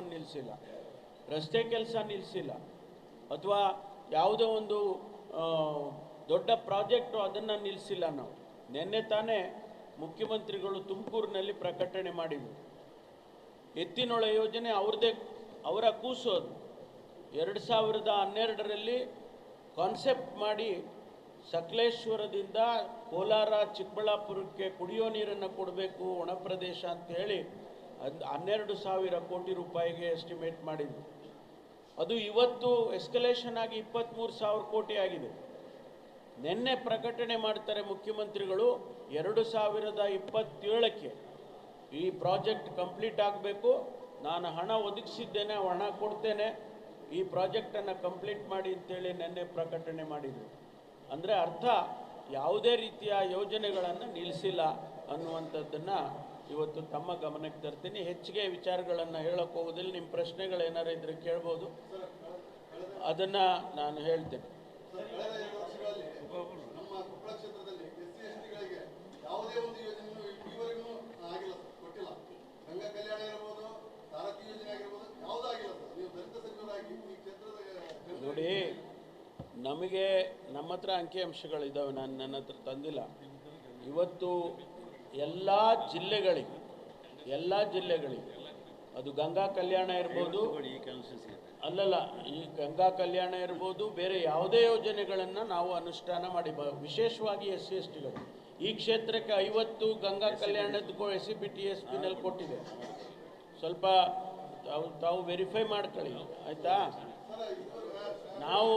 ಕಾರ್ಯಕ್ರಮವನ್ನು ನಿಲ್ಲಿಸಿಲ್ಲ, ರಸ್ತೆ ಕೆಲಸ ನಿಲ್ಲಿಸಿಲ್ಲ, ಅಥವಾ ಯಾವುದೋ ಒಂದು ದೊಡ್ಡ ಪ್ರಾಜೆಕ್ಟು ಅದನ್ನು ನಿಲ್ಲಿಸಿಲ್ಲ. ನಾವು ನಿನ್ನೆ ತಾನೇ ಮುಖ್ಯಮಂತ್ರಿಗಳು ತುಮಕೂರಿನಲ್ಲಿ ಪ್ರಕಟಣೆ ಮಾಡಿದರು. ಎತ್ತಿನೊಳ ಯೋಜನೆ ಅವರ ಕೂಸೋದು. 2012ರಲ್ಲಿ ಕಾನ್ಸೆಪ್ಟ್ ಮಾಡಿ ಸಕಲೇಶ್ವರದಿಂದ ಕೋಲಾರ ಚಿಕ್ಕಬಳ್ಳಾಪುರಕ್ಕೆ ಕುಡಿಯೋ ನೀರನ್ನು ಕೊಡಬೇಕು ಒಣ ಪ್ರದೇಶ ಅಂತೇಳಿ 12,000 ಕೋಟಿ ರೂಪಾಯಿಗೆ ಎಸ್ಟಿಮೇಟ್ ಮಾಡಿದ್ರು. ಅದು ಇವತ್ತು ಎಸ್ಕಲೇಷನ್ ಆಗಿ 23,000 ಕೋಟಿ ಆಗಿದೆ. ನಿನ್ನೆ ಪ್ರಕಟಣೆ ಮಾಡ್ತಾರೆ ಮುಖ್ಯಮಂತ್ರಿಗಳು, 2027ಕ್ಕೆ ಈ ಪ್ರಾಜೆಕ್ಟ್ ಕಂಪ್ಲೀಟ್ ಆಗಬೇಕು, ನಾನು ಹಣ ಒದಗಿಸಿದ್ದೇನೆ, ಹಣ ಕೊಡ್ತೇನೆ, ಈ ಪ್ರಾಜೆಕ್ಟನ್ನು ಕಂಪ್ಲೀಟ್ ಮಾಡಿ ಅಂತೇಳಿ ನಿನ್ನೆ ಪ್ರಕಟಣೆ ಮಾಡಿದರು. ಅಂದರೆ ಅರ್ಥ ಯಾವುದೇ ರೀತಿಯ ಯೋಜನೆಗಳನ್ನು ನಿಲ್ಲಿಸಿಲ್ಲ ಅನ್ನುವಂಥದ್ದನ್ನು ಇವತ್ತು ತಮ್ಮ ಗಮನಕ್ಕೆ ತರ್ತೀನಿ. ಹೆಚ್ಚಿಗೆ ವಿಚಾರಗಳನ್ನು ಹೇಳೋಕ್ಕೆ ಹೋಗೋದಿಲ್ಲ. ನಿಮ್ಮ ಪ್ರಶ್ನೆಗಳೇನಾರು ಇದ್ದರೆ ಕೇಳ್ಬೋದು, ಅದನ್ನು ನಾನು ಹೇಳ್ತೇನೆ. ನೋಡಿ, ನಮಗೆ ನಮ್ಮ ಹತ್ರ ಅಂಕಿಅಂಶಗಳಿದ್ದಾವೆ, ನನ್ನ ಹತ್ರ ತಂದಿಲ್ಲ. ಇವತ್ತು ಎಲ್ಲ ಜಿಲ್ಲೆಗಳಿಗೆ ಅದು ಗಂಗಾ ಕಲ್ಯಾಣ ಇರ್ಬೋದು, ಅಲ್ಲಲ್ಲ, ಈ ಗಂಗಾ ಕಲ್ಯಾಣ ಇರ್ಬೋದು, ಬೇರೆ ಯಾವುದೇ ಯೋಜನೆಗಳನ್ನು ನಾವು ಅನುಷ್ಠಾನ ಮಾಡಿ, ವಿಶೇಷವಾಗಿ SC/STಗಳು ಈ ಕ್ಷೇತ್ರಕ್ಕೆ 50 ಗಂಗಾ ಕಲ್ಯಾಣದ SCPTSPನಲ್ಲಿ ಕೊಟ್ಟಿದೆ. ಸ್ವಲ್ಪ ತಾವು ವೆರಿಫೈ ಮಾಡ್ಕೊಳ್ಳಿ, ಆಯಿತಾ? ನಾವು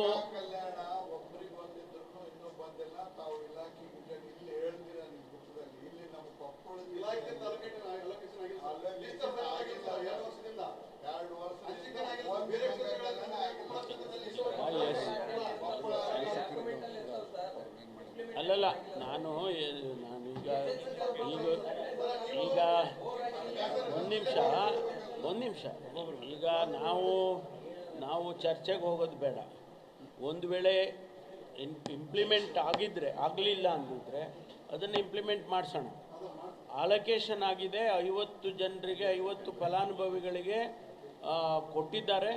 ಅಲ್ಲಲ್ಲ, ನಾನು ಈಗ ಒಂದು ನಿಮಿಷ ಈಗ ನಾವು ಚರ್ಚೆಗೆ ಹೋಗೋದು ಬೇಡ. ಒಂದು ವೇಳೆ ಇಂಪ್ಲಿಮೆಂಟ್ ಆಗಲಿಲ್ಲ ಅಂದಿದ್ರೆ ಅದನ್ನು ಇಂಪ್ಲಿಮೆಂಟ್ ಮಾಡಿಸೋಣ. ಅಲೋಕೇಶನ್ ಆಗಿದೆ, 50 ಜನರಿಗೆ, 50 ಫಲಾನುಭವಿಗಳಿಗೆ ಕೊಟ್ಟಿದ್ದಾರೆ,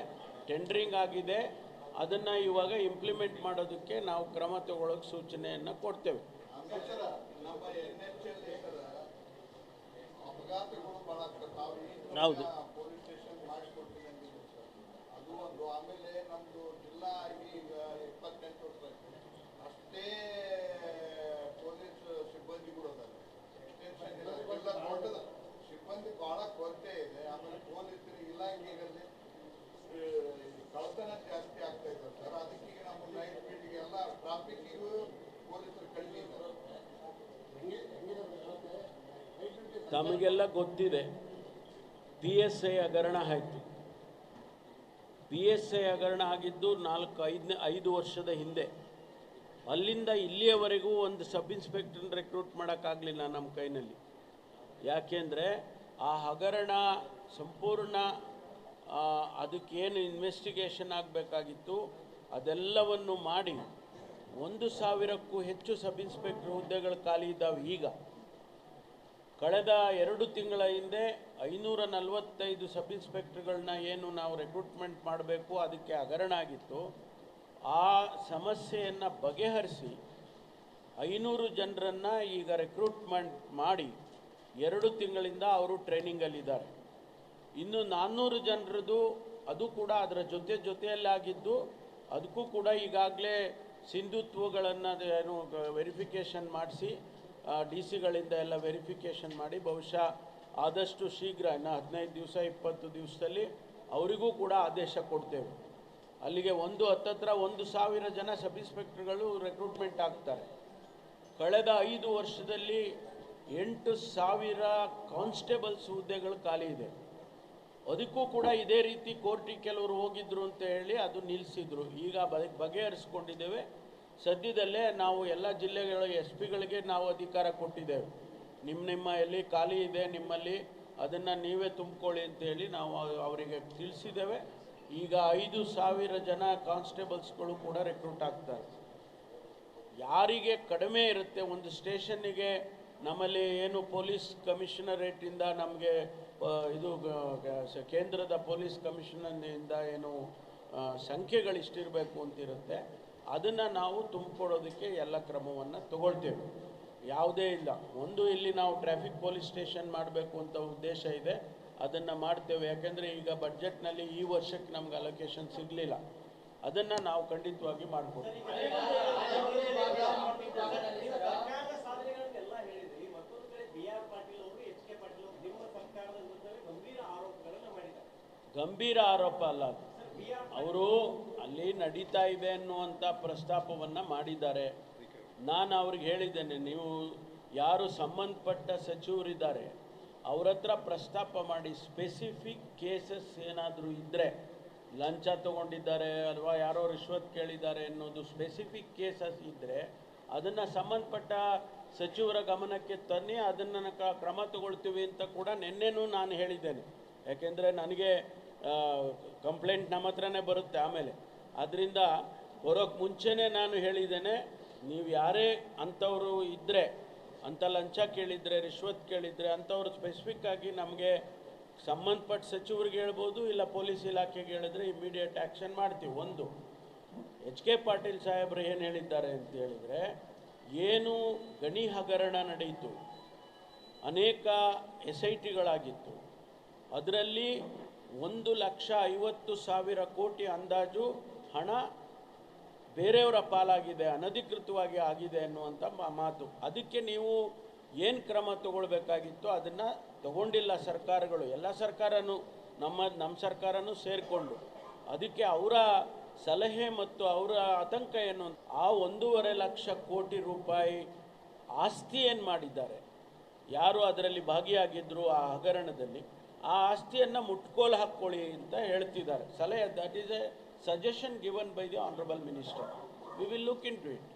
ಟೆಂಡರಿಂಗ್ ಆಗಿದೆ. ಅದನ್ನು ಇವಾಗ ಇಂಪ್ಲಿಮೆಂಟ್ ಮಾಡೋದಕ್ಕೆ ನಾವು ಕ್ರಮ ತಗೊಳ್ಳೋಕೆ ಸೂಚನೆಯನ್ನು ಕೊಡ್ತೇವೆ. ಹೌದು, ಸಿಬ್ಬಂದಿ ಬಹಳ ಕೊರತೆ ಇದೆ. ಆಮೇಲೆ ಪೊಲೀಸ್ ಇಲಾಖೆಯಲ್ಲಿ ಕಳ್ಳತನ ಜಾಸ್ತಿ ಆಗ್ತಾ ಇದೆ ಸರ್. ಅದಕ್ಕೆ ನಮ್ಮ ನೈಟ್ ಫೀಲ್ಡ್ಗೆ ಎಲ್ಲ ಟ್ರಾಫಿಕ್ಕಿಗೂ ಪೊಲೀಸರು ಕಳಿಸಿದ್ದಾರೆ. ತಮಗೆಲ್ಲ ಗೊತ್ತಿದೆ, PSI ಹಗರಣ ಆಯಿತು. PSI ಹಗರಣ ಆಗಿದ್ದು 4-5 ವರ್ಷದ ಹಿಂದೆ. ಅಲ್ಲಿಂದ ಇಲ್ಲಿಯವರೆಗೂ ಒಂದು ಸಬ್ ಇನ್ಸ್ಪೆಕ್ಟರ್ನ ರೆಕ್ರೂಟ್ ಮಾಡೋಕ್ಕಾಗಲಿಲ್ಲ ನಮ್ಮ ಕೈನಲ್ಲಿ. ಯಾಕೆಂದರೆ ಆ ಹಗರಣ ಸಂಪೂರ್ಣ ಅದಕ್ಕೇನು ಇನ್ವೆಸ್ಟಿಗೇಷನ್ ಆಗಬೇಕಾಗಿತ್ತು ಅದೆಲ್ಲವನ್ನು ಮಾಡಿ 1,000ಕ್ಕೂ ಹೆಚ್ಚು ಸಬ್ ಇನ್ಸ್ಪೆಕ್ಟರ್ ಹುದ್ದೆಗಳು ಖಾಲಿ ಇದ್ದಾವೆ. ಈಗ ಕಳೆದ 2 ತಿಂಗಳ ಹಿಂದೆ 545 ಸಬ್ ಇನ್ಸ್ಪೆಕ್ಟರ್ಗಳನ್ನ ಏನು ನಾವು ರೆಕ್ರೂಟ್ಮೆಂಟ್ ಮಾಡಬೇಕು, ಅದಕ್ಕೆ ಹಗರಣ ಆಗಿತ್ತು. ಆ ಸಮಸ್ಯೆಯನ್ನು ಬಗೆಹರಿಸಿ 500 ಜನರನ್ನು ಈಗ ರೆಕ್ರೂಟ್ಮೆಂಟ್ ಮಾಡಿ 2 ತಿಂಗಳಿಂದ ಅವರು ಟ್ರೈನಿಂಗಲ್ಲಿದ್ದಾರೆ. ಇನ್ನು 400 ಜನರದು ಅದು ಕೂಡ ಅದರ ಜೊತೆಯಲ್ಲಾಗಿದ್ದು, ಅದಕ್ಕೂ ಕೂಡ ಈಗಾಗಲೇ ಸಿಂಧುತ್ವಗಳನ್ನು ಏನು ವೆರಿಫಿಕೇಷನ್ ಮಾಡಿಸಿ DC ಗಳಿಂದ ಎಲ್ಲ ವೆರಿಫಿಕೇಷನ್ ಮಾಡಿ ಬಹುಶಃ ಆದಷ್ಟು ಶೀಘ್ರ ಇನ್ನು 15 ದಿವಸ 20 ದಿವಸದಲ್ಲಿ ಅವರಿಗೂ ಕೂಡ ಆದೇಶ ಕೊಡ್ತೇವೆ. ಅಲ್ಲಿಗೆ ಹತ್ತತ್ರ 1,000 ಜನ ಸಬ್ ಇನ್ಸ್ಪೆಕ್ಟರ್ಗಳು ರೆಕ್ರೂಟ್ಮೆಂಟ್ ಆಗ್ತಾರೆ. ಕಳೆದ 5 ವರ್ಷದಲ್ಲಿ 8,000 ಕಾನ್ಸ್ಟೇಬಲ್ಸ್ ಹುದ್ದೆಗಳು ಖಾಲಿ ಇದೆ. ಅದಕ್ಕೂ ಕೂಡ ಇದೇ ರೀತಿ ಕೋರ್ಟಿಗೆ ಕೆಲವರು ಹೋಗಿದ್ರು ಅಂತ ಹೇಳಿ ಅದು ನಿಲ್ಲಿಸಿದ್ರು. ಈಗ ಬಗೆಹರಿಸ್ಕೊಂಡಿದ್ದೇವೆ. ಸದ್ಯದಲ್ಲೇ ನಾವು ಎಲ್ಲ ಜಿಲ್ಲೆಗಳ SP ಗಳಿಗೆ ನಾವು ಅಧಿಕಾರ ಕೊಟ್ಟಿದ್ದೇವೆ. ನಿಮ್ಮ ಎಲ್ಲಿ ಖಾಲಿ ಇದೆ ನಿಮ್ಮಲ್ಲಿ ಅದನ್ನು ನೀವೇ ತುಂಬಿಕೊಳ್ಳಿ ಅಂತೇಳಿ ನಾವು ಅವರಿಗೆ ತಿಳಿಸಿದ್ದೇವೆ. ಈಗ 5,000 ಜನ ಕಾನ್ಸ್ಟೇಬಲ್ಸ್ಗಳು ಕೂಡ ರೆಕ್ರೂಟ್ ಆಗ್ತಾರೆ. ಯಾರಿಗೆ ಕಡಿಮೆ ಇರುತ್ತೆ, ಒಂದು ಸ್ಟೇಷನ್ನಿಗೆ ನಮ್ಮಲ್ಲಿ ಏನು ಪೊಲೀಸ್ ಕಮಿಷನರೇಟಿಂದ ನಮಗೆ ಇದು ಕೇಂದ್ರದ ಪೊಲೀಸ್ ಕಮಿಷನಿಂದ ಏನು ಸಂಖ್ಯೆಗಳಿಷ್ಟಿರಬೇಕು ಅಂತಿರುತ್ತೆ, ಅದನ್ನು ನಾವು ತುಂಬಿಕೊಡೋದಕ್ಕೆ ಎಲ್ಲ ಕ್ರಮವನ್ನು ತಗೊಳ್ತೇವೆ. ಯಾವುದೇ ಇಲ್ಲ, ಒಂದು ಇಲ್ಲಿ ನಾವು ಟ್ರಾಫಿಕ್ ಪೊಲೀಸ್ ಸ್ಟೇಷನ್ ಮಾಡಬೇಕು ಅಂತ ಉದ್ದೇಶ ಇದೆ, ಅದನ್ನು ಮಾಡ್ತೇವೆ. ಯಾಕೆಂದರೆ ಈಗ ಬಡ್ಜೆಟ್ನಲ್ಲಿ ಈ ವರ್ಷಕ್ಕೆ ನಮ್ಗೆ ಅಲೋಕೇಶನ್ ಸಿಗಲಿಲ್ಲ, ಅದನ್ನು ನಾವು ಖಂಡಿತವಾಗಿ ಮಾಡಿಕೊಡ್ತೀವಿ. ಗಂಭೀರ ಆರೋಪ ಅಲ್ಲ ಅದು, ಅವರು ಅಲ್ಲಿ ನಡೀತಾ ಇದೆ ಅನ್ನುವಂಥ ಪ್ರಸ್ತಾಪವನ್ನು ಮಾಡಿದ್ದಾರೆ. ನಾನು ಅವ್ರಿಗೆ ಹೇಳಿದ್ದೇನೆ, ನೀವು ಯಾರು ಸಂಬಂಧಪಟ್ಟ ಸಚಿವರಿದ್ದಾರೆ ಅವ್ರ ಹತ್ರ ಪ್ರಸ್ತಾಪ ಮಾಡಿ, ಸ್ಪೆಸಿಫಿಕ್ ಕೇಸಸ್ ಏನಾದರೂ ಇದ್ದರೆ, ಲಂಚ ತೊಗೊಂಡಿದ್ದಾರೆ ಅಥವಾ ಯಾರೋ ರಿಶ್ವತ್ ಕೇಳಿದ್ದಾರೆ ಅನ್ನೋದು ಸ್ಪೆಸಿಫಿಕ್ ಕೇಸಸ್ ಇದ್ದರೆ ಅದನ್ನು ಸಂಬಂಧಪಟ್ಟ ಸಚಿವರ ಗಮನಕ್ಕೆ ತನ್ನಿ, ಅದನ್ನು ಕ್ರಮ ತಗೊಳ್ತೀವಿ ಅಂತ ಕೂಡ ನಿನ್ನೆನೂ ನಾನು ಹೇಳಿದ್ದೇನೆ. ಯಾಕೆಂದರೆ ನನಗೆ ಕಂಪ್ಲೇಂಟ್ ನಮ್ಮ ಹತ್ರನೇ ಬರುತ್ತೆ ಆಮೇಲೆ, ಅದರಿಂದ ಬರೋಕ್ಕೆ ಮುಂಚೆನೇ ನಾನು ಹೇಳಿದ್ದೇನೆ, ನೀವು ಯಾರೇ ಅಂಥವರು ಇದ್ದರೆ, ಅಂಥ ಲಂಚ ಕೇಳಿದರೆ, ರಿಶ್ವತ್ ಕೇಳಿದರೆ ಅಂಥವ್ರು ಸ್ಪೆಸಿಫಿಕ್ಕಾಗಿ ನಮಗೆ ಸಂಬಂಧಪಟ್ಟ ಸಚಿವರಿಗೆ ಹೇಳ್ಬೋದು, ಇಲ್ಲ ಪೊಲೀಸ್ ಇಲಾಖೆಗೆ ಹೇಳಿದ್ರೆ ಇಮಿಡಿಯೇಟ್ ಆ್ಯಕ್ಷನ್ ಮಾಡ್ತೀವಿ. ಒಂದು ಎಚ್ ಕೆ ಪಾಟೀಲ್ ಸಾಹೇಬರು ಏನು ಹೇಳಿದ್ದಾರೆ ಅಂತ ಹೇಳಿದರೆ, ಏನು ಗಣಿ ಹಗರಣ ನಡೆಯಿತು, ಅನೇಕ SITಗಳಾಗಿತ್ತು, ಅದರಲ್ಲಿ 1,50,000 ಕೋಟಿ ಅಂದಾಜು ಹಣ ಬೇರೆಯವರ ಪಾಲಾಗಿದೆ, ಅನಧಿಕೃತವಾಗಿ ಆಗಿದೆ ಅನ್ನುವಂಥ ಮಾತು. ಅದಕ್ಕೆ ನೀವು ಏನು ಕ್ರಮ ತಗೊಳ್ಬೇಕಾಗಿತ್ತು ಅದನ್ನು ತಗೊಂಡಿಲ್ಲ ಸರ್ಕಾರಗಳು, ಎಲ್ಲ ಸರ್ಕಾರನೂ ನಮ್ಮ ಸರ್ಕಾರನೂ ಸೇರಿಕೊಂಡು. ಅದಕ್ಕೆ ಅವರ ಸಲಹೆ ಮತ್ತು ಅವರ ಆತಂಕ ಏನು, ಆ 1.5 ಲಕ್ಷ ಕೋಟಿ ರೂಪಾಯಿ ಆಸ್ತಿ ಏನು ಮಾಡಿದ್ದಾರೆ, ಯಾರು ಅದರಲ್ಲಿ ಭಾಗಿಯಾಗಿದ್ದರು ಆ ಹಗರಣದಲ್ಲಿ, ಆ ಆಸ್ತಿಯನ್ನು ಮುಟ್ಕೋಲು ಹಾಕ್ಕೊಳ್ಳಿ ಅಂತ ಹೇಳ್ತಿದ್ದಾರೆ ಸಲಹೆ. That is a suggestion given by the honourable minister. We will look into it.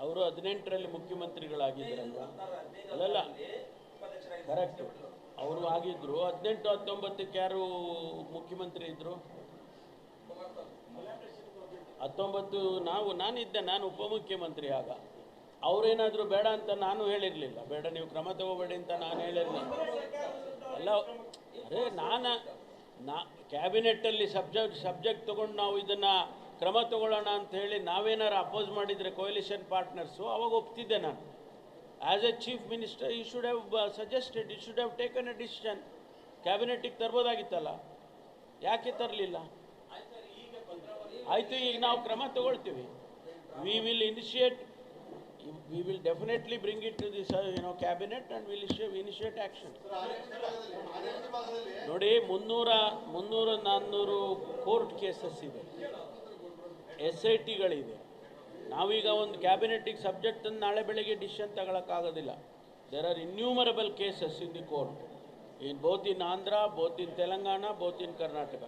ಅವರು 18ರಲ್ಲಿ ಮುಖ್ಯಮಂತ್ರಿಗಳಾಗಿದ್ದರಲ್ವ? ಅಲ್ಲಲ್ಲ, ಕರೆಕ್ಟ್, ಅವರು ಆಗಿದ್ದರು. 18-19ಕ್ಕೆ ಯಾರು ಮುಖ್ಯಮಂತ್ರಿ ಇದ್ದರು? 19 ನಾನಿದ್ದೆ, ನಾನು ಉಪಮುಖ್ಯಮಂತ್ರಿ ಆಗ. ಅವರೇನಾದರೂ ಬೇಡ ಅಂತ ನಾನು ಹೇಳಿರಲಿಲ್ಲ, ಬೇಡ ನೀವು ಕ್ರಮ ತಗೋಬೇಡಿ ಅಂತ ನಾನು ಹೇಳಿರಲಿಲ್ಲ. ಅಲ್ಲ, ಅರೇ ಕ್ಯಾಬಿನೆಟ್ಟಲ್ಲಿ ಸಬ್ಜೆಕ್ಟ್ ತೊಗೊಂಡು ನಾವು ಇದನ್ನು ಕ್ರಮ ತಗೊಳ್ಳೋಣ ಅಂತ ಹೇಳಿ ನಾವೇನಾರು ಅಪೋಸ್ ಮಾಡಿದರೆ ಕೊಯಲಿಷನ್ ಪಾರ್ಟ್ನರ್ಸು, ಅವಾಗ ಒಪ್ತಿದ್ದೆ ನಾನು. As a chief minister you should have suggested, you should have taken a decision. ಕ್ಯಾಬಿನೆಟ್ಟಿಗೆ ತರ್ಬೋದಾಗಿತ್ತಲ್ಲ, ಯಾಕೆ ತರಲಿಲ್ಲ? ಆಯಿತು, ಈಗ ನಾವು ಕ್ರಮ ತಗೊಳ್ತೀವಿ. We will definitely bring it to this cabinet and will initiate action. ನೋಡಿ, 300-400 ಕೋರ್ಟ್ ಕೇಸಸ್ ಇದೆ, SITಗಳಿದೆ. ನಾವೀಗ ಒಂದು ಕ್ಯಾಬಿನೆಟ್ಟಿಗೆ ಸಬ್ಜೆಕ್ಟನ್ನು ನಾಳೆ ಬೆಳಗ್ಗೆ ಡಿಸಿಷನ್ ತಗೊಳಕ್ಕಾಗೋದಿಲ್ಲ. There are innumerable cases in the court, both in Andhra, both in Telangana, both in Karnataka.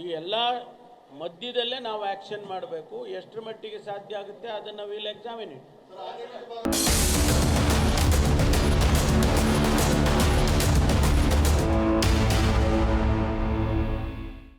ಈ ಎಲ್ಲ ಮಧ್ಯದಲ್ಲೇ ನಾವು ಆ್ಯಕ್ಷನ್ ಮಾಡಬೇಕು. ಎಷ್ಟರ ಮಟ್ಟಿಗೆ ಸಾಧ್ಯ ಆಗುತ್ತೆ ಅದನ್ನು ವಿಲ್ ಎಕ್ಸಾಮಿನ್ ಇಟ್.